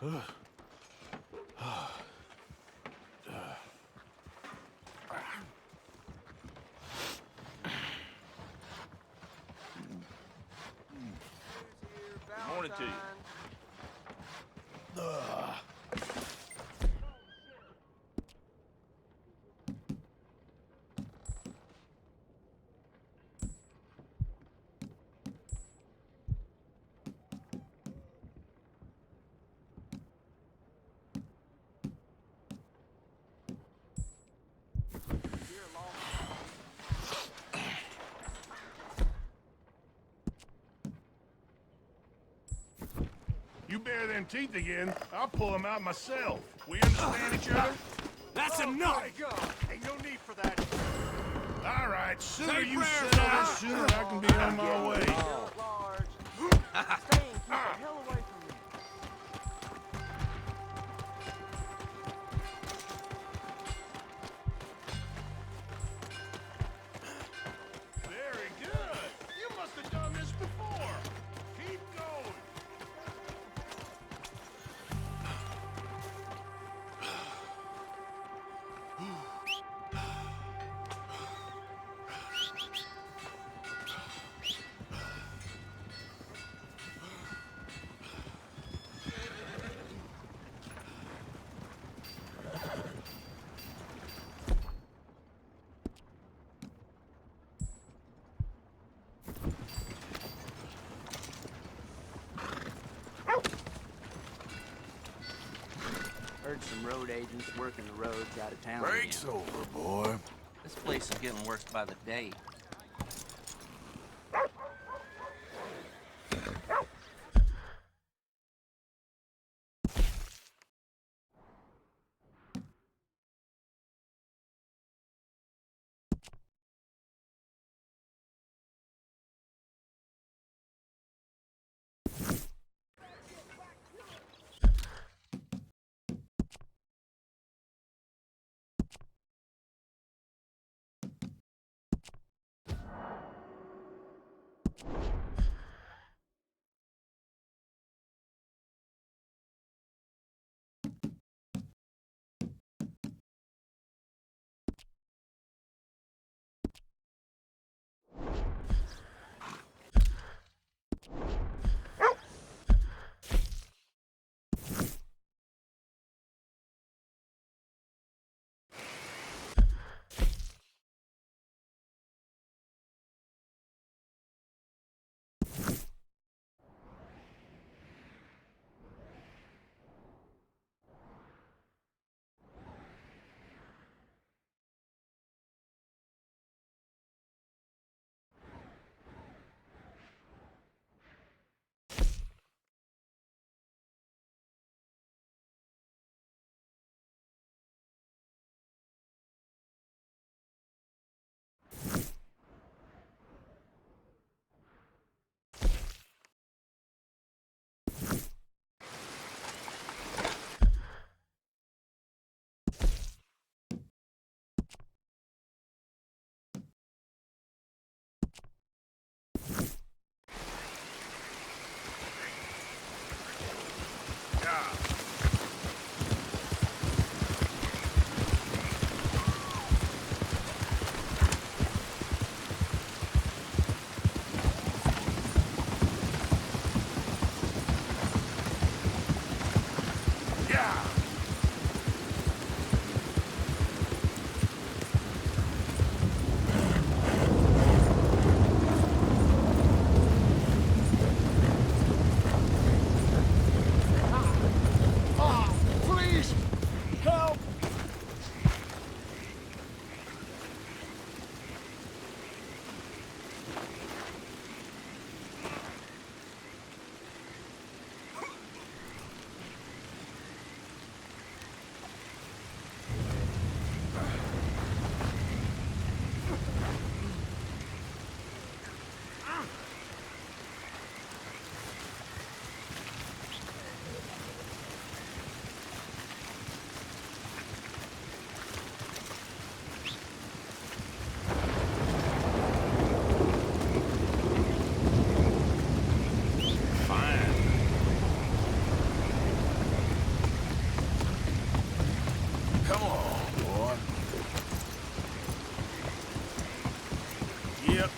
Morning to you. You bare them teeth again, I'll pull them out myself. We understand each other? That's enough! Ain't no need for that. All right, sooner Say you prayers, settle huh? this, sooner I can be on my way. Stay and keep the hell away from me. Very good. You must have done this before. Keep going. Heard some road agents working the roads out of town. Break's again. over, boy. This place is getting worse by the day. Yep.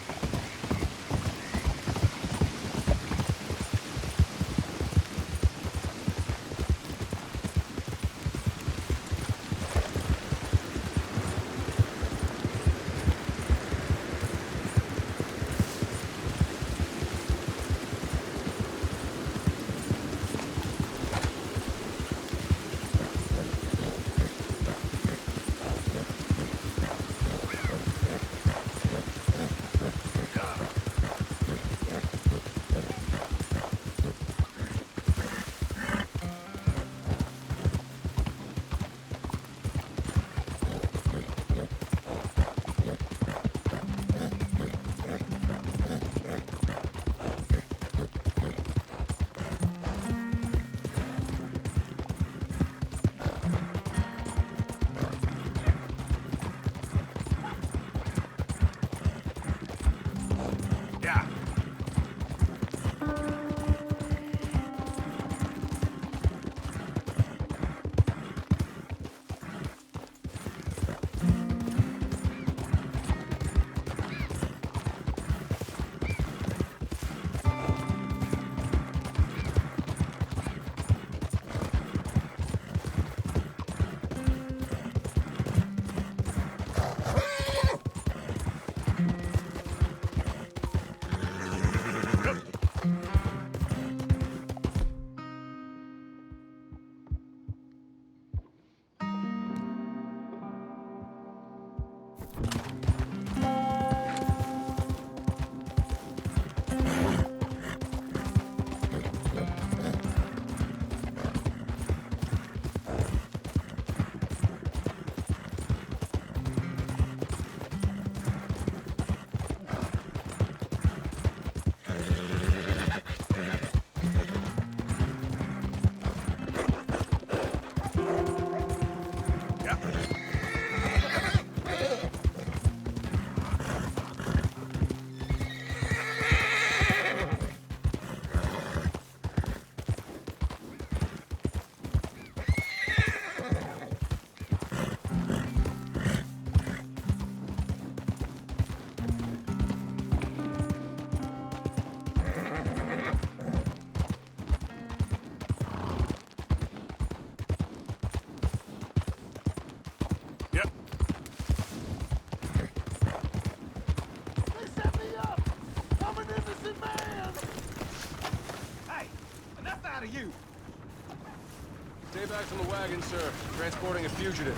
Stay back from the wagon, sir. Transporting a fugitive.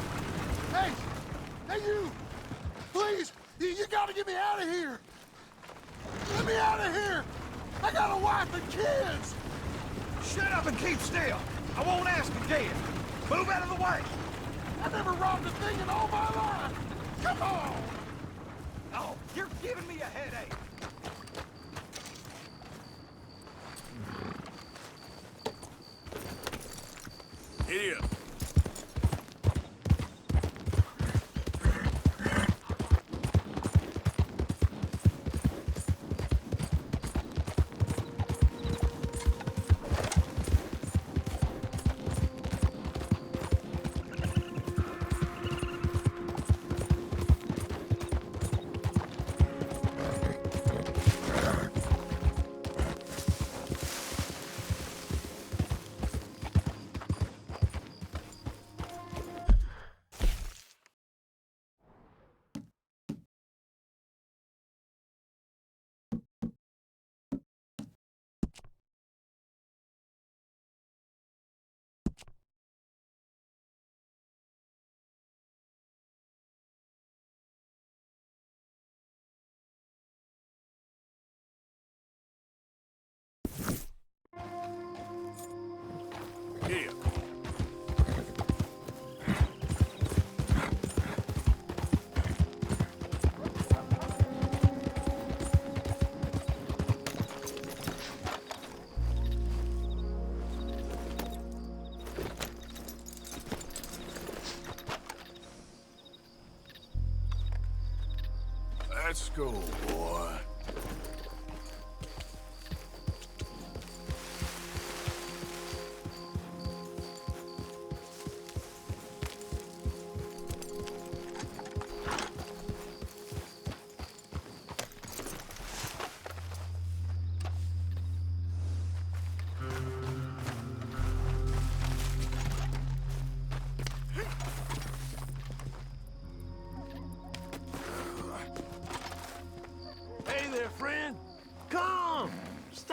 Hey! Hey, you! Please! You gotta get me out of here! Let me out of here! I got a wife and kids! Shut up and keep still! I won't ask again! Move out of the way! I never robbed a thing in all my life! Come on! Oh, you're giving me a headache! Here. Here. Let's go, boy.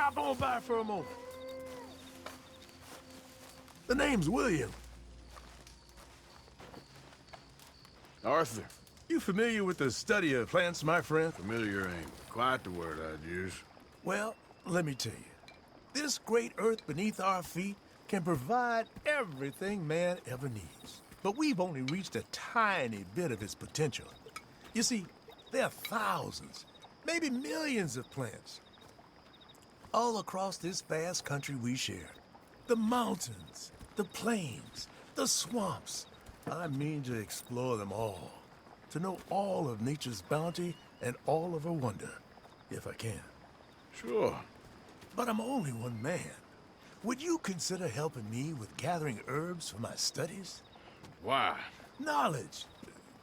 Stop on by for a moment. The name's William. Arthur. You familiar with the study of plants, my friend? Familiar ain't quite the word I'd use. Well, let me tell you. This great earth beneath our feet can provide everything man ever needs. But we've only reached a tiny bit of its potential. You see, there are thousands, maybe millions of plants all across this vast country we share. The mountains, the plains, the swamps. I mean to explore them all, to know all of nature's bounty and all of her wonder, if I can. Sure. But I'm only one man. Would you consider helping me with gathering herbs for my studies? Why? Knowledge,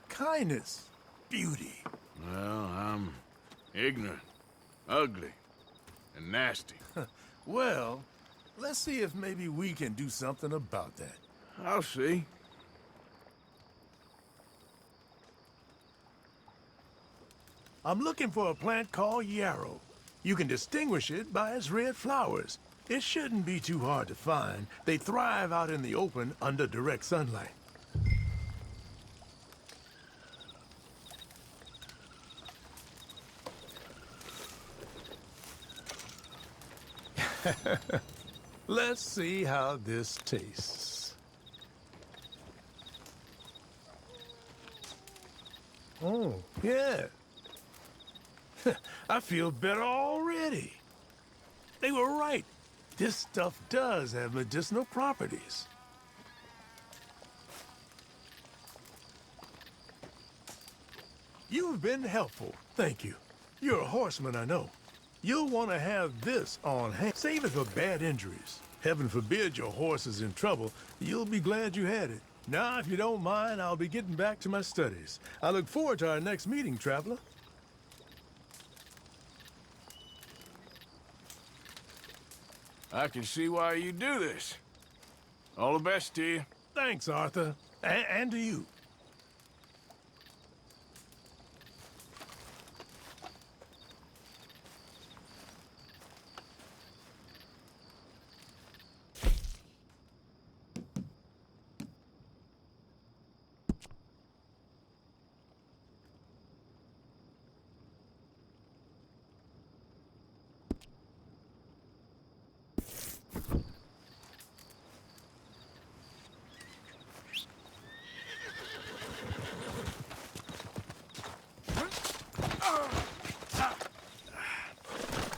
kindness, beauty. Well, I'm ignorant, ugly, and nasty. Well, let's see if maybe we can do something about that. I'll see. I'm looking for a plant called yarrow. You can distinguish it by its red flowers. It shouldn't be too hard to find. They thrive out in the open under direct sunlight. Let's see how this tastes. Oh, yeah. I feel better already. They were right. This stuff does have medicinal properties. You've been helpful. Thank you. You're a horseman, I know. You'll want to have this on hand. Save it for bad injuries. Heaven forbid your horse is in trouble. You'll be glad you had it. Now, if you don't mind, I'll be getting back to my studies. I look forward to our next meeting, traveler. I can see why you do this. All the best to you. Thanks, Arthur. And to you.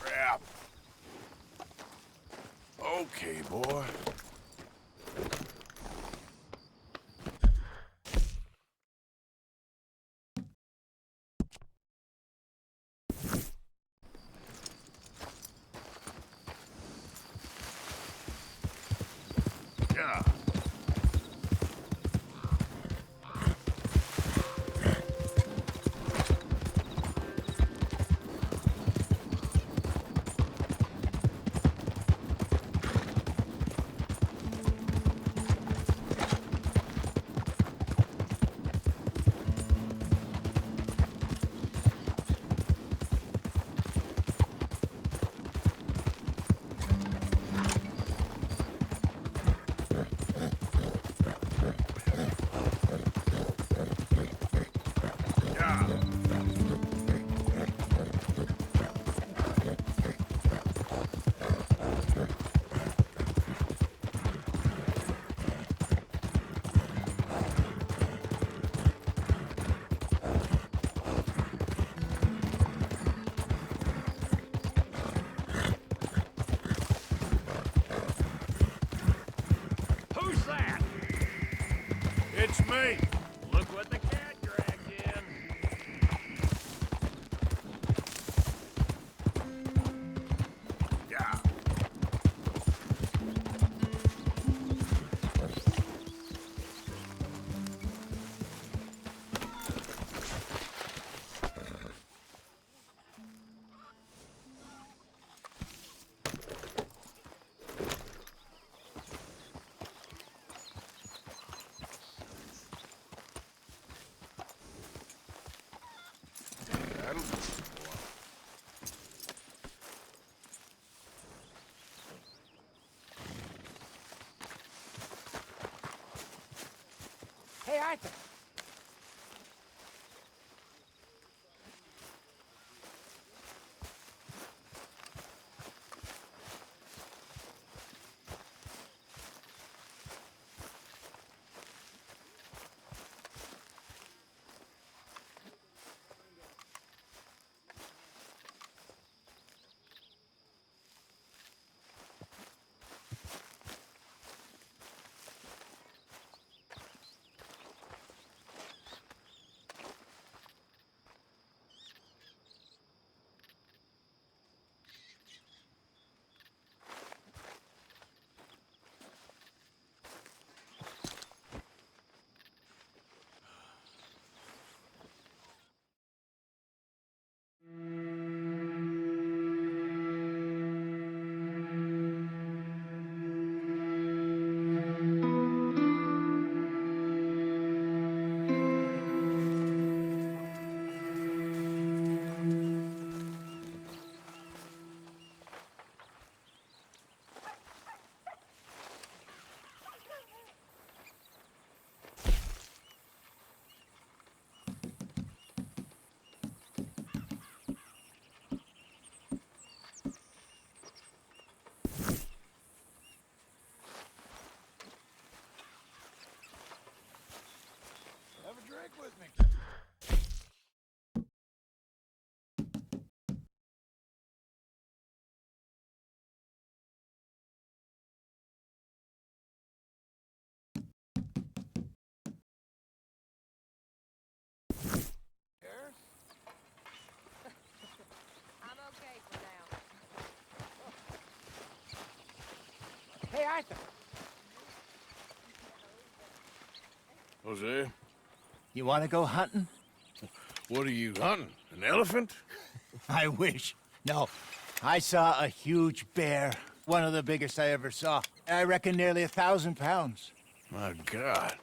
Crap. Okay, boy. Yeah. Who's that? It's me. Look what the cat dragged in. Yeah. Arthur. Have a drink with me. I'm okay for now. Hey, Arthur. Hosea, You want to go hunting? what are you hunting? An elephant? I wish. No, I saw a huge bear. One of the biggest I ever saw. I reckon nearly 1,000 pounds. My God.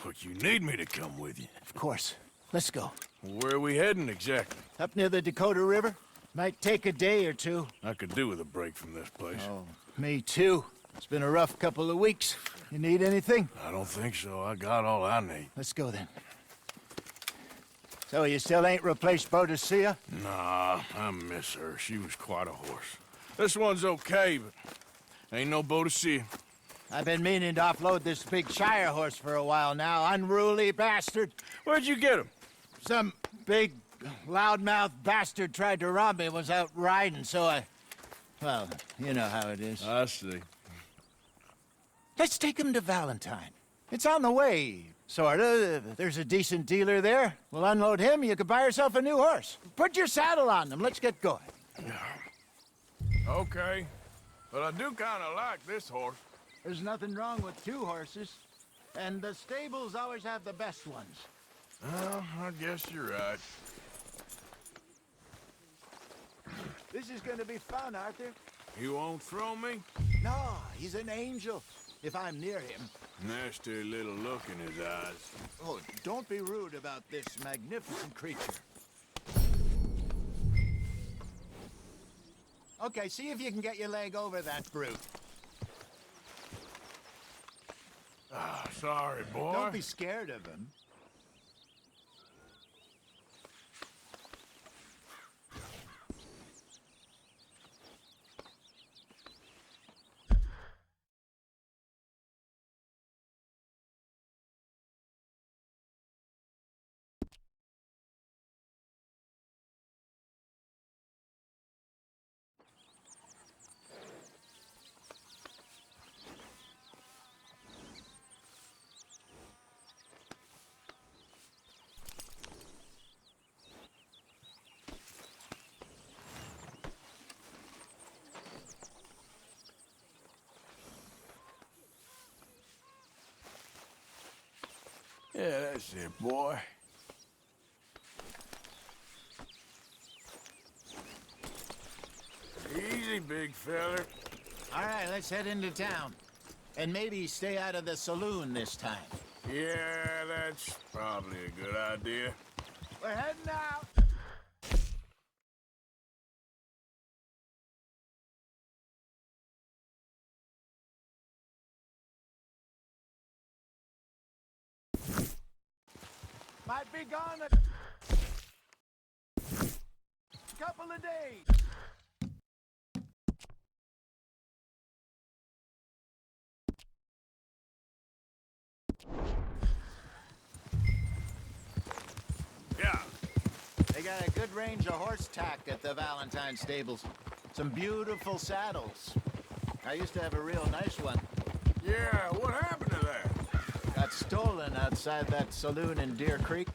But you need me to come with you. Of course. Let's go. Where are we heading exactly? Up near the Dakota River. Might take a day or two. I could do with a break from this place. Oh, me too. It's been a rough couple of weeks. You need anything? I don't think so. I got all I need. Let's go then. So you still ain't replaced Boadicea? Nah, I miss her. She was quite a horse. This one's okay, but ain't no Boadicea. I've been meaning to offload this big Shire horse for a while now. Unruly bastard. Where'd you get him? Some big, loudmouth bastard tried to rob me. Was out riding, so I... Well, you know how it is. I see. Let's take him to Valentine. It's on the way, sorta. There's a decent dealer there. We'll unload him, you could buy yourself a new horse. Put your saddle on them, let's get going. Okay. But I do kind of like this horse. There's nothing wrong with two horses. And the stables always have the best ones. Well, I guess you're right. This is gonna be fun, Arthur. You won't throw me? No, he's an angel. If I'm near him. Nasty little look in his eyes. Oh, don't be rude about this magnificent creature. Okay, see if you can get your leg over that brute. Ah, sorry, boy. Don't be scared of him. Yeah, that's it, boy. Easy, big feller. All right, let's head into town. And maybe stay out of the saloon this time. Yeah, that's probably a good idea. We're heading out. Might be gone a couple of days. Yeah. They got a good range of horse tack at the Valentine stables. Some beautiful saddles. I used to have a real nice one. Yeah, what happened to that? Got stolen outside that saloon in Deer Creek.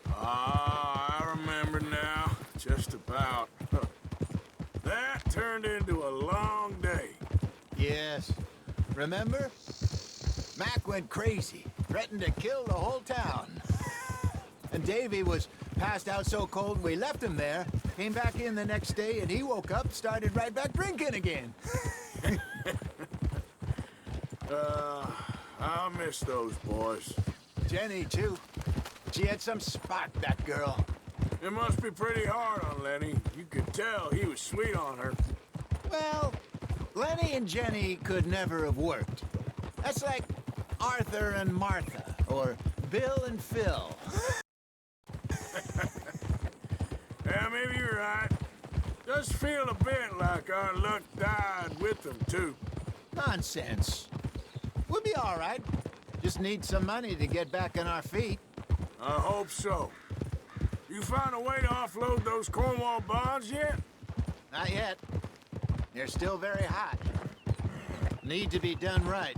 Ah, I remember now. Just about. That turned into a long day. Yes. Remember? Mac went crazy, threatened to kill the whole town. And Davy was passed out so cold we left him there, came back in the next day, and he woke up, started right back drinking again. I'll miss those boys. Jenny, too. She had some spark, that girl. It must be pretty hard on Lenny. You could tell he was sweet on her. Well, Lenny and Jenny could never have worked. That's like Arthur and Martha, or Bill and Phil. Yeah, maybe you're right. Does feel a bit like our luck died with them, too. Nonsense. We'll be all right. Just need some money to get back on our feet. I hope so. You found a way to offload those Cornwall bonds yet? Not yet. They're still very hot. Need to be done right.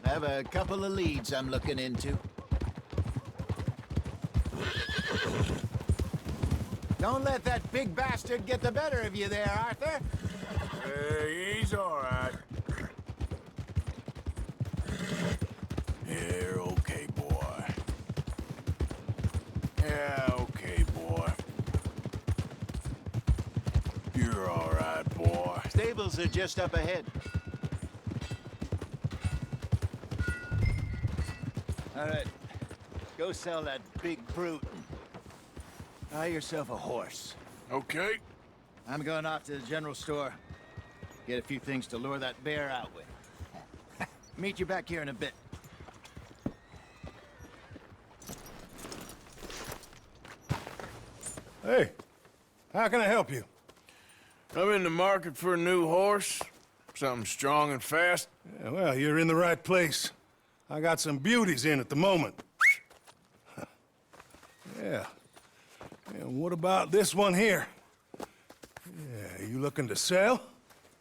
I have a couple of leads I'm looking into. Don't let that big bastard get the better of you there, Arthur. He's all right. You're okay, boy. Yeah, okay, boy. You're all right, boy. Stables are just up ahead. All right. Go sell that big brute. Buy yourself a horse. Okay. I'm going off to the general store. Get a few things to lure that bear out with. Meet you back here in a bit. Hey, how can I help you? I'm in the market for a new horse. Something strong and fast. Yeah, well, you're in the right place. I got some beauties in at the moment. Yeah. And what about this one here? Yeah, you looking to sell?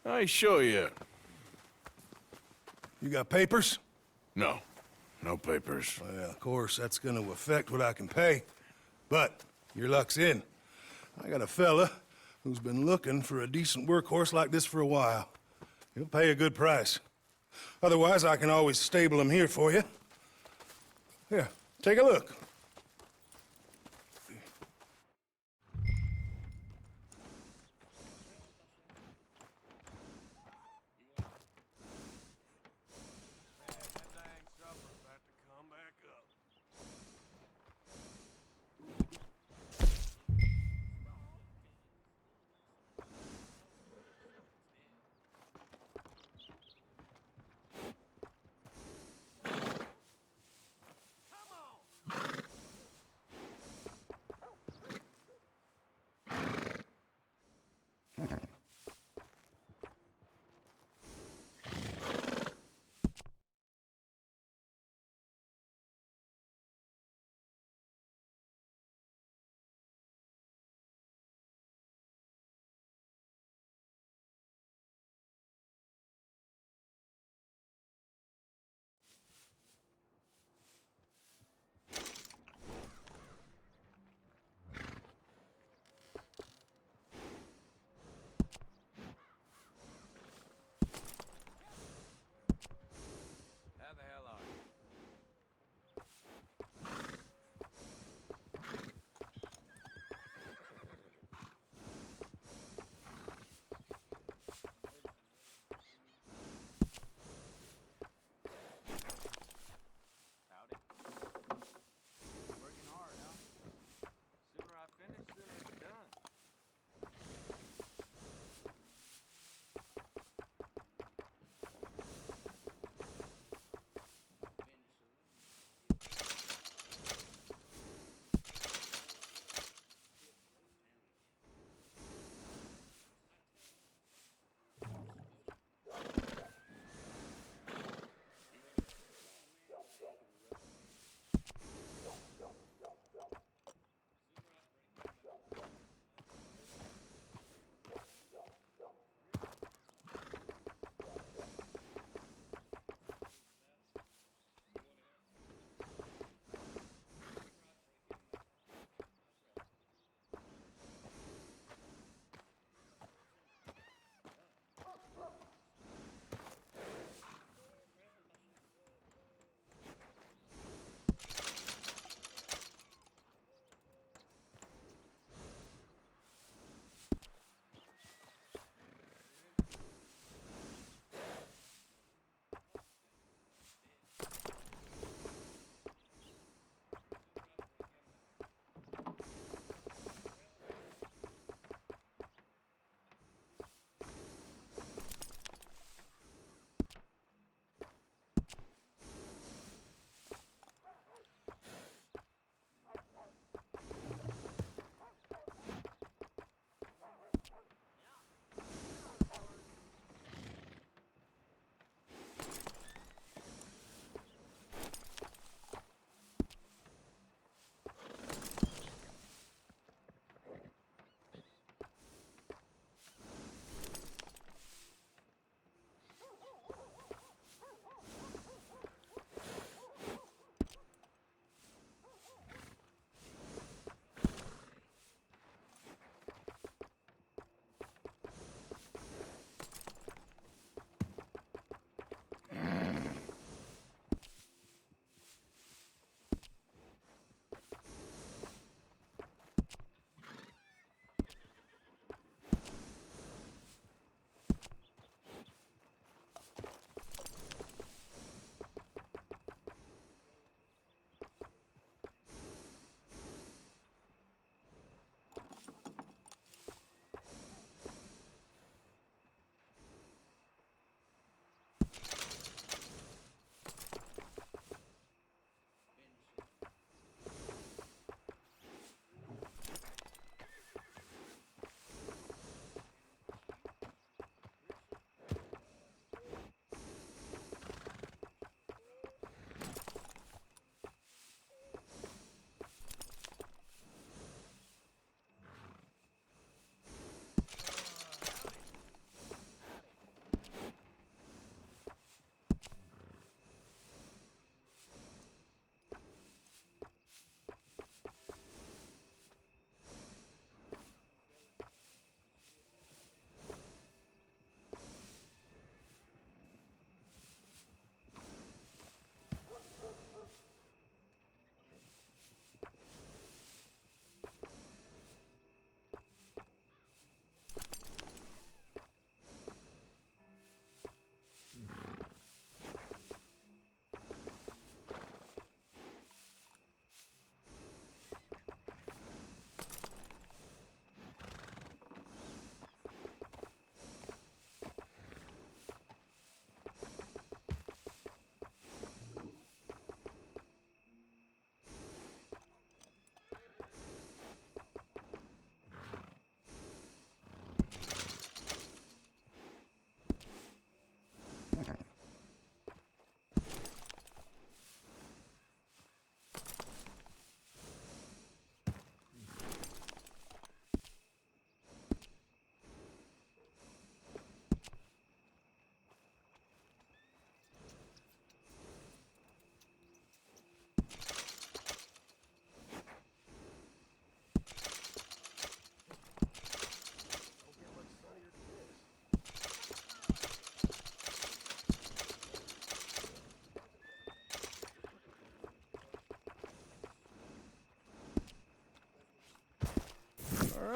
I ain't sure yet. You got papers? No. No papers. Well, of course, that's gonna affect what I can pay. But your luck's in. I got a fella who's been looking for a decent workhorse like this for a while. He'll pay a good price. Otherwise, I can always stable him here for you. Here, take a look.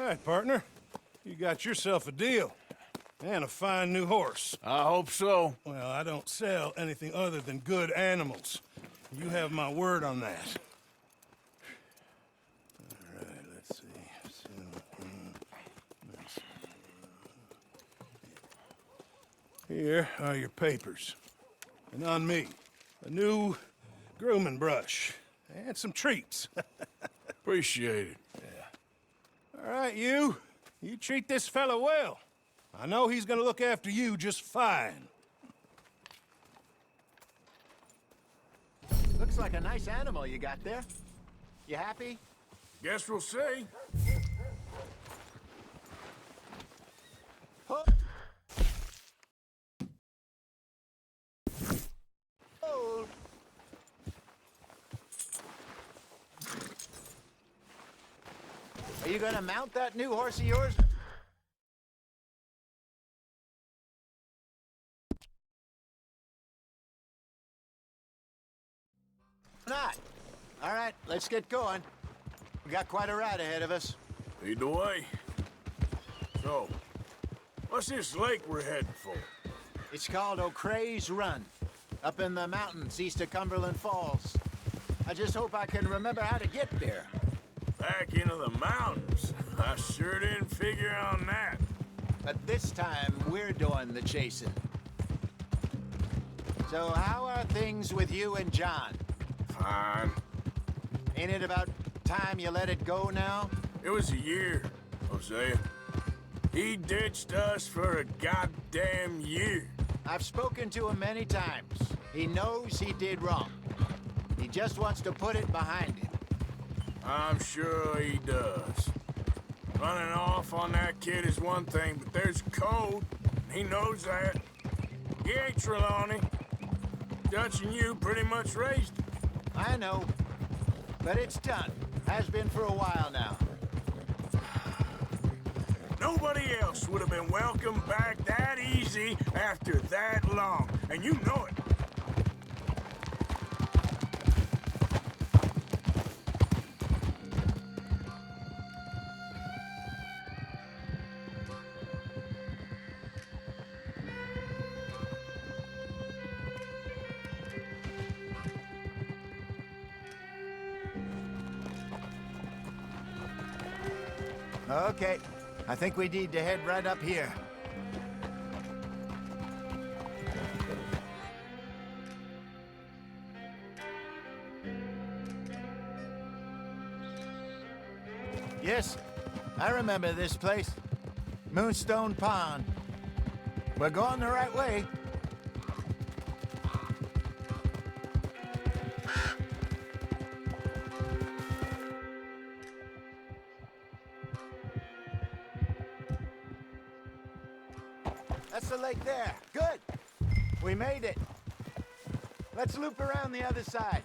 right, partner. You got yourself a deal. And a fine new horse. I hope so. Well, I don't sell anything other than good animals. You have my word on that. All right, let's see. Here are your papers. And on me, a new grooming brush. And some treats. Appreciate it. All right, you. You treat this fella well. I know he's gonna look after you just fine. Looks like a nice animal you got there. You happy? Guess we'll see. Oh. Oh. Are you gonna mount that new horse of yours? Not. All right, let's get going. We got quite a ride ahead of us. Lead the way. So, what's this lake we're heading for? It's called O'Creagh's Run, up in the mountains east of Cumberland Falls. I just hope I can remember how to get there. Back into the mountains. I sure didn't figure on that. But this time, we're doing the chasing. So how are things with you and John? Fine. Ain't it about time you let it go now? It was a year, Hosea. He ditched us for a goddamn year. I've spoken to him many times. He knows he did wrong. He just wants to put it behind him. I'm sure he does. Running off on that kid is one thing, but there's code. He knows that. He ain't Trelawney. Dutch and you pretty much raised him. I know. But it's done. Has been for a while now. Nobody else would have been welcomed back that easy after that long, and you know it. Okay. I think we need to head right up here. Yes, I remember this place. Moonstone Pond. We're going the right way. That's the lake there. Good. We made it. Let's loop around the other side.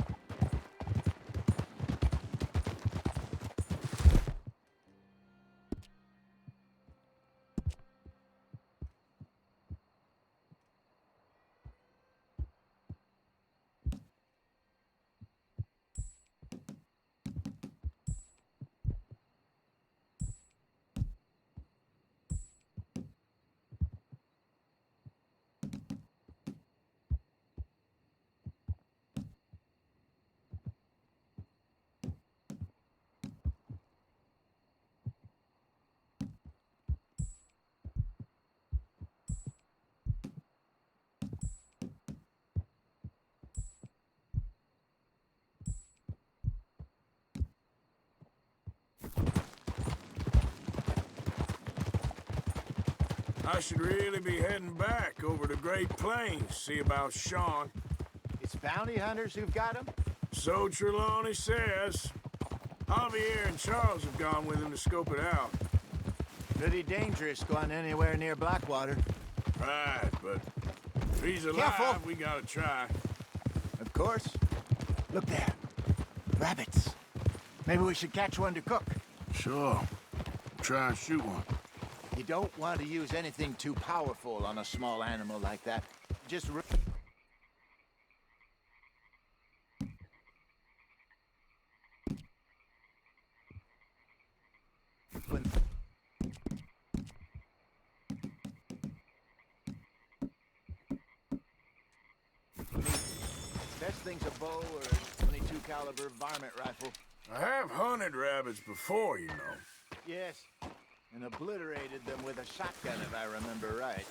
I should really be heading back over to Great Plains, see about Sean. It's bounty hunters who've got him? So Trelawney says. Javier and Charles have gone with him to scope it out. Pretty dangerous going anywhere near Blackwater. Right, but if he's alive, Careful. we gotta try. Of course. Look there. Rabbits. Maybe we should catch one to cook. Sure. Try and shoot one. You don't want to use anything too powerful on a small animal like that. Just... thing's a bow or a 22 caliber varmint rifle? I have hunted rabbits before, you know. Yes. And obliterated them with a shotgun, if I remember right.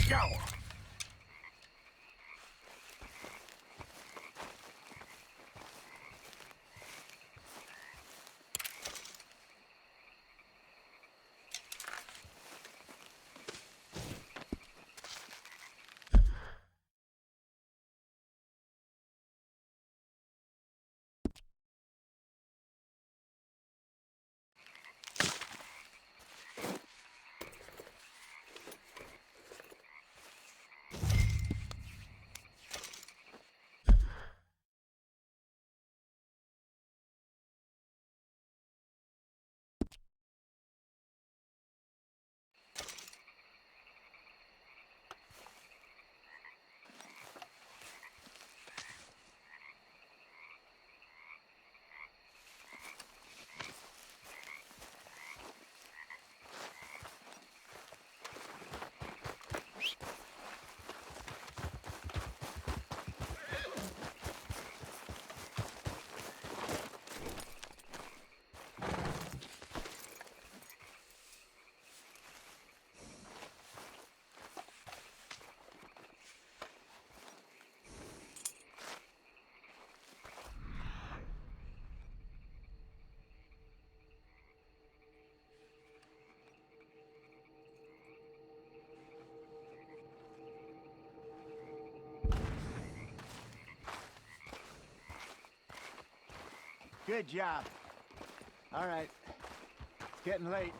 Go! Good job. All right. It's getting late.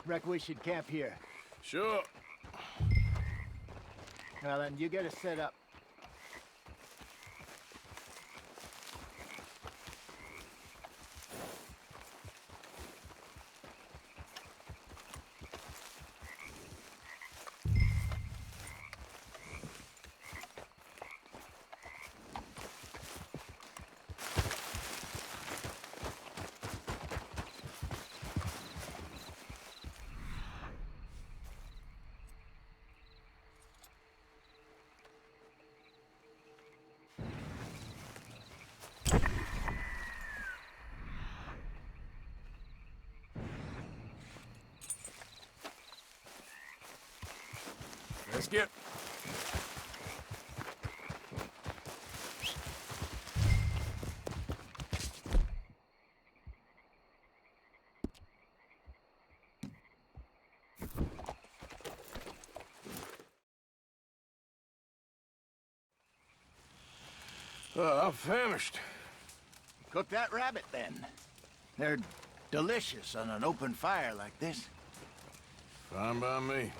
Reckon we should camp here. Sure. Well, then, you get us set up. Let's get... I'm famished. Cook that rabbit, then. They're delicious on an open fire like this. Fine by me.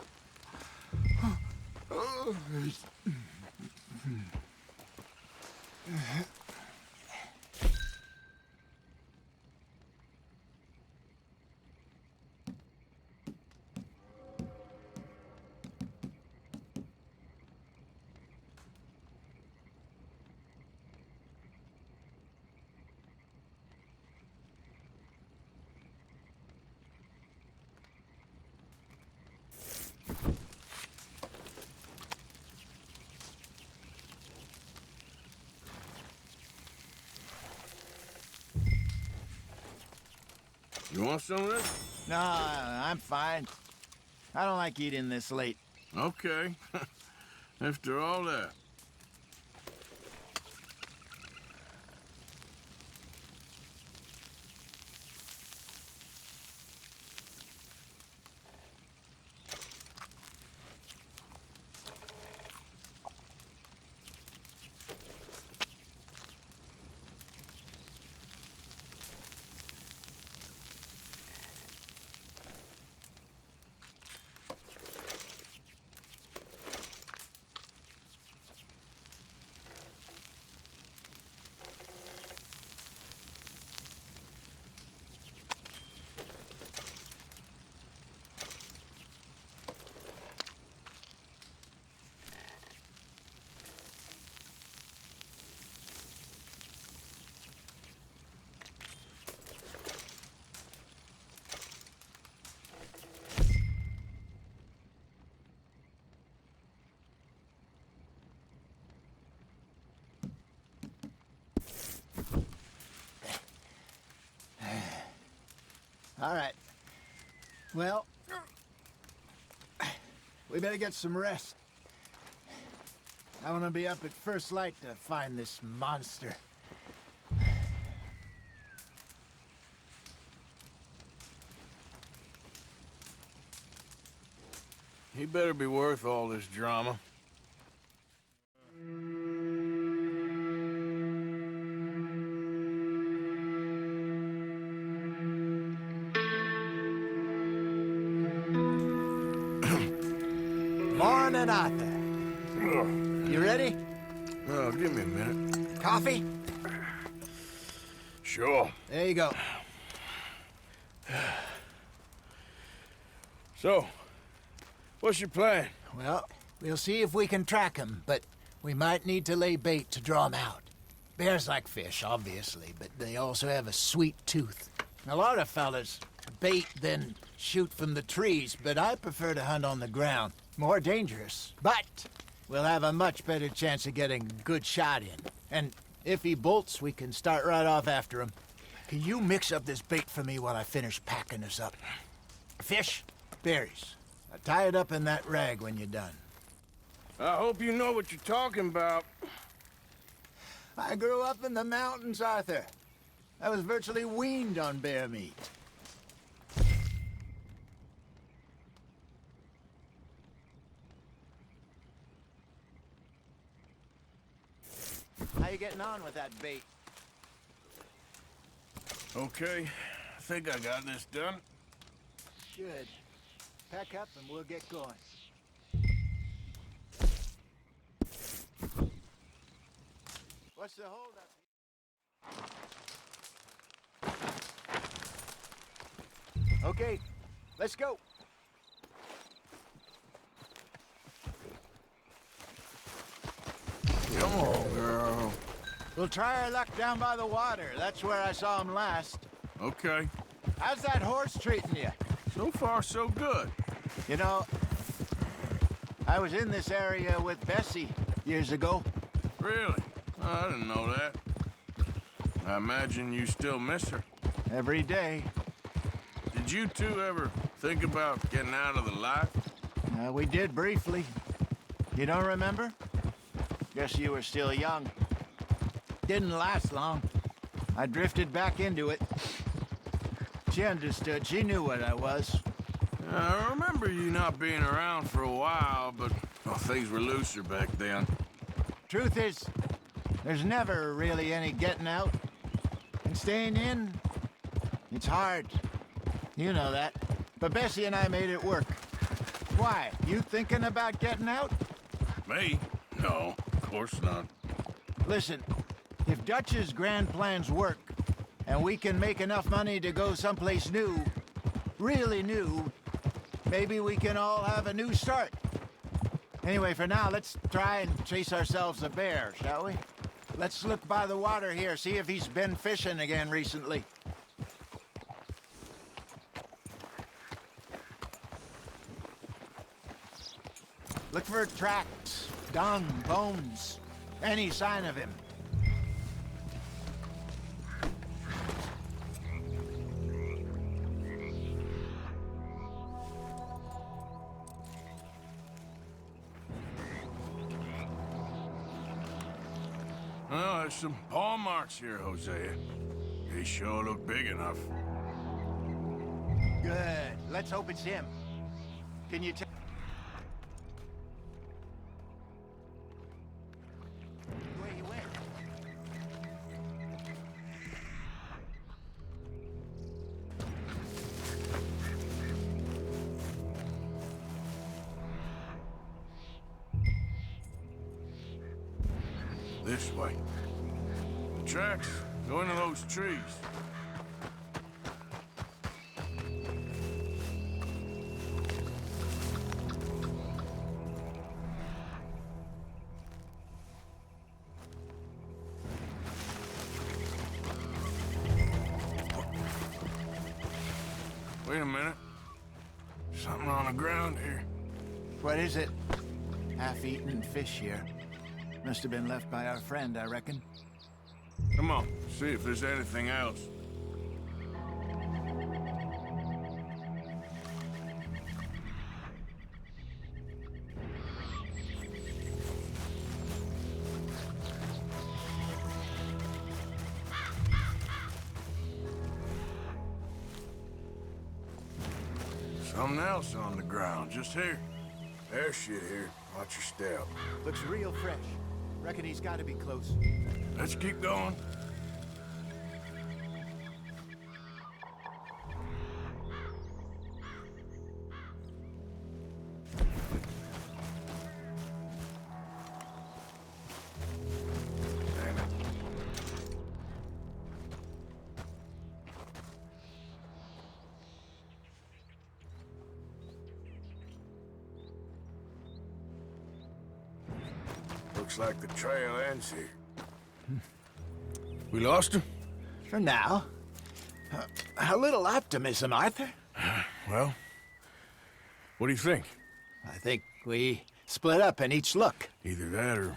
You want some of this? No, I'm fine. I don't like eating this late. Okay. After all that. All right. Well, we better get some rest. I want to be up at first light to find this monster. He better be worth all this drama. Morning, Arthur. You ready? Oh, give me a minute. Coffee? Sure. There you go. So, what's your plan? Well, we'll see if we can track him, but we might need to lay bait to draw him out. Bears like fish, obviously, but they also have a sweet tooth. A lot of fellas bait, then shoot from the trees, but I prefer to hunt on the ground. More dangerous, but we'll have a much better chance of getting a good shot in. And if he bolts, we can start right off after him. Can you mix up this bait for me while I finish packing this up? Fish, berries. Tie it up in that rag when you're done. I hope you know what you're talking about. I grew up in the mountains, Arthur. I was virtually weaned on bear meat. How you getting on with that bait? Okay, I think I got this done. Good. Pack up and we'll get going. What's the holdup? Okay, let's go. Come on, girl. We'll try our luck down by the water. That's where I saw him last. Okay. How's that horse treating you? So far, so good. You know, I was in this area with Bessie years ago. Really? I didn't know that. I imagine you still miss her. Every day. Did you two ever think about getting out of the life? We did briefly. You don't remember? Guess you were still young. Didn't last long. I drifted back into it. She understood. She knew what I was. I remember you not being around for a while, but things were looser back then. Truth is, There's never really any getting out. And staying in, it's hard. You know that. But Bessie and I made it work. Why? You thinking about getting out? Me? No, of course not. Listen, if Dutch's grand plans work, and we can make enough money to go someplace new, really new, maybe we can all have a new start. Anyway, for now, let's try and chase ourselves a bear, shall we? Let's look by the water here, see if he's been fishing again recently. Look for tracks, dung, bones, any sign of him. Well, there's some paw marks here, Hosea. They sure look big enough. Good. Let's hope it's him. Can you tell? Where he went? This way. The tracks go into those trees. Wait a minute. Something on the ground here. What is it? Half-eaten fish here. Must have been left by our friend, I reckon. Come on, see if there's anything else. Something else on the ground, just here. There's shit here. Watch your step. Looks real fresh. Reckon he's got to be close. Let's keep going. Damn it. Looks like the trail ends here. We lost him? For now. A little optimism, Arthur. Well, what do you think? I think we split up and each look. Either that or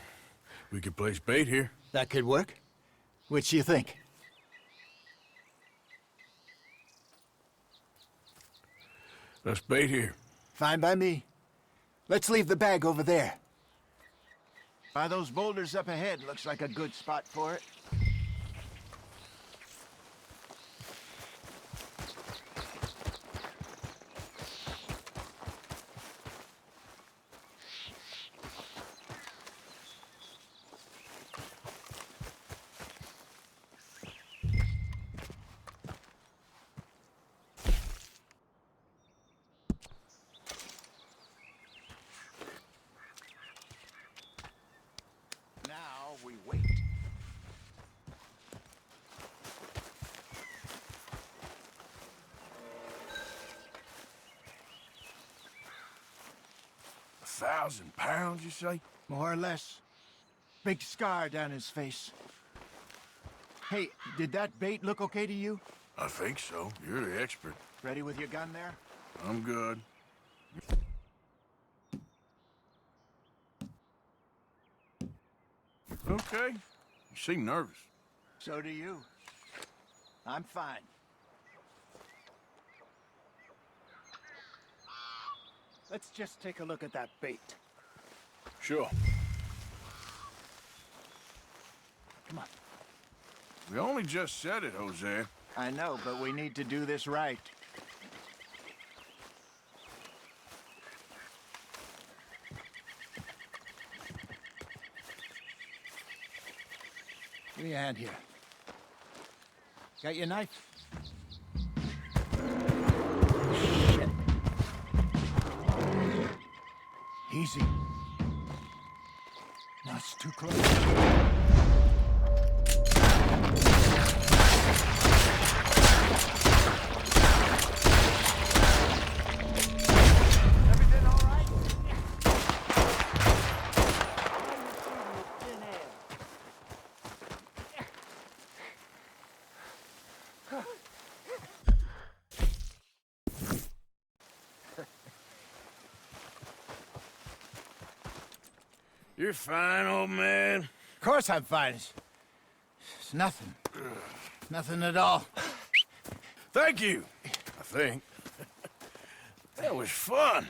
we could place bait here. That could work. Which do you think? Let's bait here. Fine by me. Let's leave the bag over there. By those boulders up ahead, looks like a good spot for it. Now we wait. £1,000, you say? More or less. Big scar down his face. Hey, did that bait look okay to you? I think so. You're the expert. Ready with your gun there? I'm good. Okay. You seem nervous. So do you. I'm fine. Let's just take a look at that bait. Sure. Come on. We only just said it, Hosea. I know, but we need to do this right. Give me a hand here. Got your knife? Shit. Easy. No, it's too close. Everything all right? You're fine, old man. Of course I'm fine. It's nothing. Nothing at all. Thank you, I think. That was fun.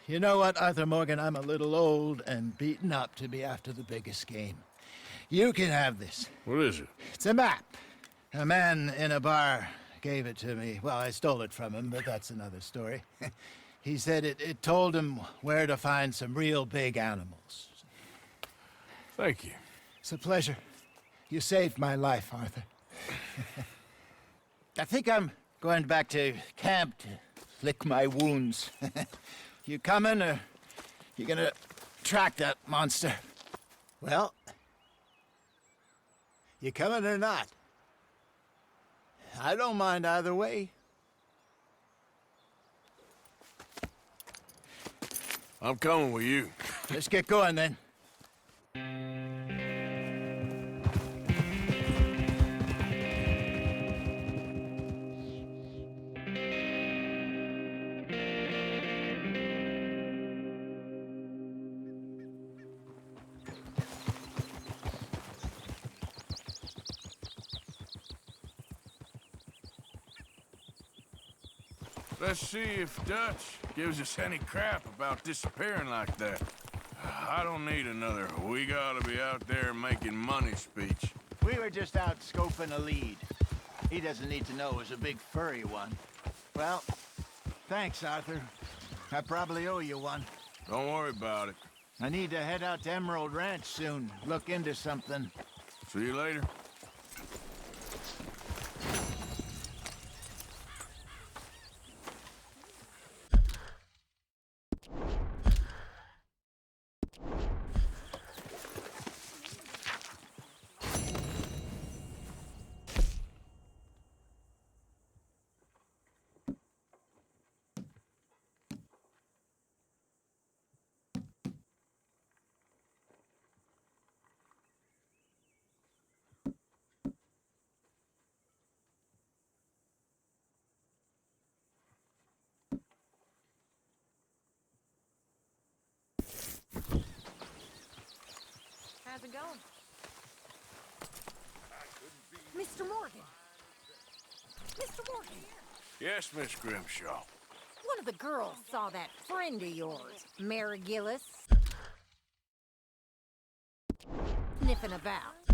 You know what, Arthur Morgan? I'm a little old and beaten up to be after the biggest game. You can have this. What is it? It's a map. A man in a bar gave it to me. Well, I stole it from him, but that's another story. He said it told him where to find some real big animals. Thank you. It's a pleasure. You saved my life, Arthur. I think I'm going back to camp to lick my wounds. You coming, or you gonna track that monster? Well, you coming or not? I don't mind either way. I'm coming with you. Let's get going, then. Let's see if Dutch gives us any crap about disappearing like that. I don't need another "we gotta be out there making money" speech. We were just out scoping a lead. He doesn't need to know it was a big furry one. Well, thanks, Arthur. I probably owe you one. Don't worry about it. I need to head out to Emerald Ranch soon. Look into something. See you later. How's it going? Mr. Morgan! Mr. Morgan! Yes, Miss Grimshaw. One of the girls saw that friend of yours, Mary Gillis, sniffing about.